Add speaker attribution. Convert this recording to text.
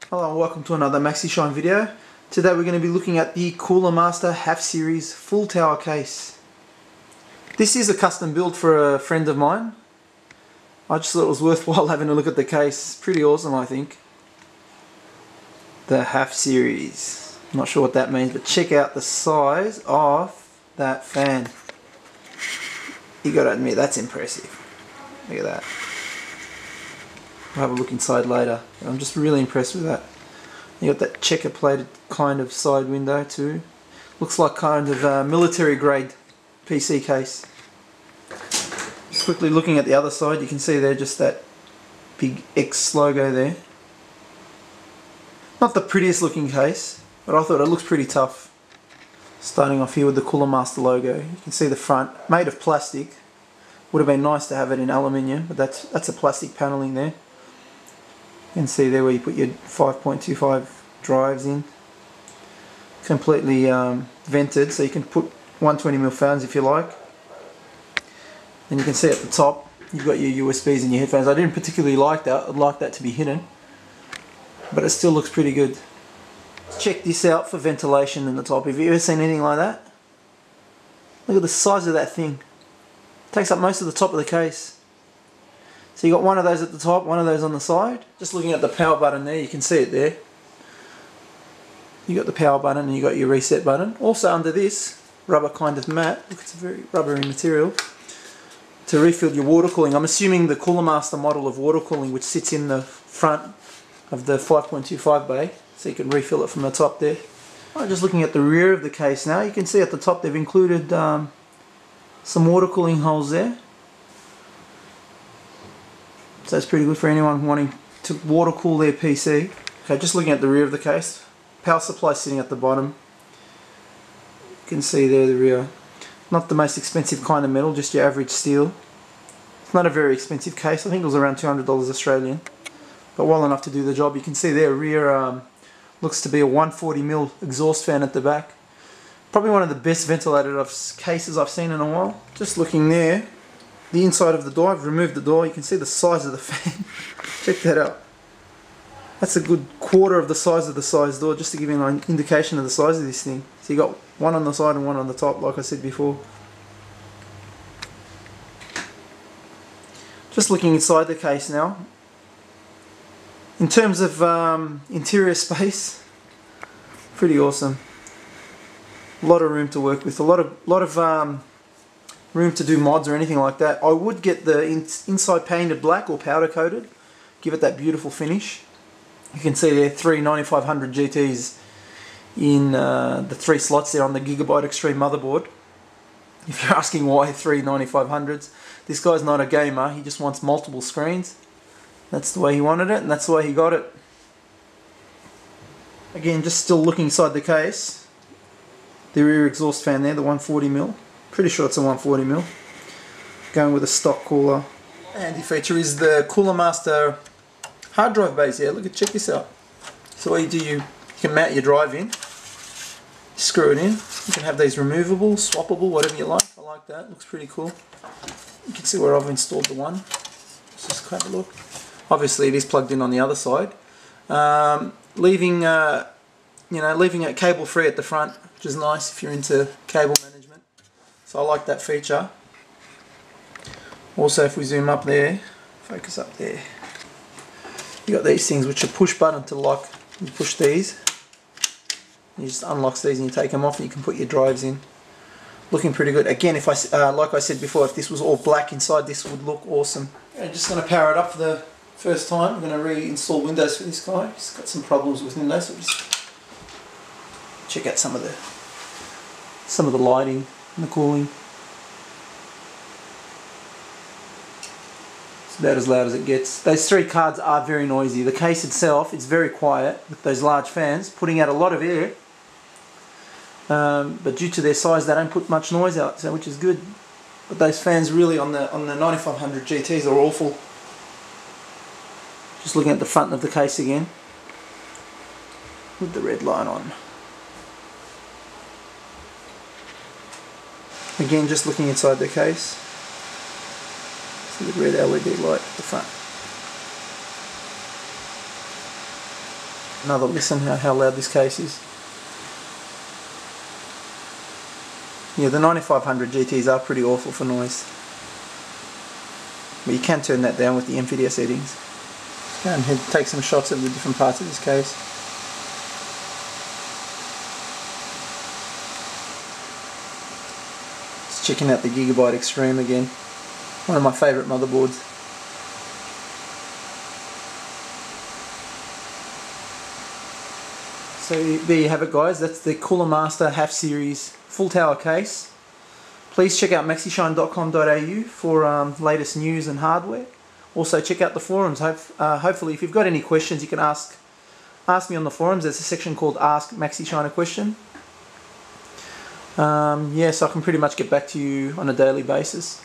Speaker 1: Hello and welcome to another Maxishine video. Today we're going to be looking at the Coolermaster HAF Series full tower case. This is a custom build for a friend of mine. I just thought it was worthwhile having a look at the case. Pretty awesome, I think. The HAF Series. I'm not sure what that means, but check out the size of that fan. You gotta admit, that's impressive. Look at that. We'll have a look inside later. I'm just really impressed with that. You got that checker plated kind of side window too. Looks like kind of a military grade PC case. Just quickly looking at the other side, you can see there just that big X logo there. Not the prettiest looking case, but I thought it looks pretty tough. Starting off here with the Coolermaster logo. You can see the front, made of plastic. Would have been nice to have it in aluminium, but that's a plastic paneling there. You can see there where you put your 5.25 drives in. Completely vented, so you can put 120mm fans if you like. And you can see at the top, you've got your USBs and your headphones. I didn't particularly like that. I'd like that to be hidden. But it still looks pretty good. Check this out for ventilation in the top. Have you ever seen anything like that? Look at the size of that thing. It takes up most of the top of the case. So you got one of those at the top, one of those on the side. Just looking at the power button there, you can see it there. You got the power button and you got your reset button. Also under this rubber kind of mat, look, it's a very rubbery material, to refill your water cooling. I'm assuming the Coolermaster model of water cooling, which sits in the front of the 5.25 bay, so you can refill it from the top there. Right, just looking at the rear of the case now, you can see at the top they've included some water cooling holes there. So that's pretty good for anyone wanting to water cool their PC. Okay, just looking at the rear of the case, power supply sitting at the bottom. You can see there the rear. Not the most expensive kind of metal, just your average steel. It's not a very expensive case. I think it was around $200 Australian, but well enough to do the job. You can see there rear looks to be a 140mm exhaust fan at the back. Probably one of the best ventilated cases I've seen in a while. Just looking there, the inside of the door, I've removed the door, you can see the size of the fan. Check that out. That's a good quarter of the size of the size door, just to give you an indication of the size of this thing. So you got one on the side and one on the top, like I said before. Just looking inside the case now. In terms of interior space, pretty awesome. A lot of room to work with, a lot of room to do mods or anything like that. I would get the inside painted black or powder coated, give it that beautiful finish. You can see there 3 9500 GTs in the 3 slots there on the Gigabyte Extreme motherboard. If you're asking why 3 9500s, this guy's not a gamer, he just wants multiple screens. That's the way he wanted it and that's the way he got it. Again, just still looking inside the case, the rear exhaust fan there, the 140mm. Pretty sure it's a 140mm. Going with a stock cooler. Handy feature is the Coolermaster hard drive base here. Look, check this out. So what you do, you can mount your drive in, screw it in. You can have these removable, swappable, whatever you like. I like that. Looks pretty cool. You can see where I've installed the one. Let's just have a look. Obviously, it is plugged in on the other side. Leaving it cable free at the front, which is nice if you're into cable management. So I like that feature. Also, if we zoom up there, focus up there, you got these things which are push button to lock. You push these, you just unlocks these and you take them off and you can put your drives in. Looking pretty good. Again, if like I said before, if this was all black inside, this would look awesome. I'm just going to power it up for the first time. I'm going to reinstall Windows for this guy. He's got some problems with Windows, so just check out some of the lighting and the cooling. It's about as loud as it gets. Those 3 cards are very noisy. The case itself is very quiet with those large fans putting out a lot of air, but due to their size they don't put much noise out, so which is good. But those fans really on the 9500 GTs are awful. Just looking at the front of the case again with the red light on. Again, just looking inside the case. See the red LED light at the front. Another listen how loud this case is. Yeah, the 9500 GTs are pretty awful for noise. But you can turn that down with the NVIDIA settings. Go and take some shots of the different parts of this case. Just checking out the Gigabyte Extreme again. One of my favourite motherboards. So there you have it, guys. That's the Coolermaster HAF series full tower case. Please check out maxishine.com.au for latest news and hardware. Also check out the forums. Hopefully if you've got any questions you can ask me on the forums. There's a section called Ask Maxishine a Question. Yeah, so I can pretty much get back to you on a daily basis.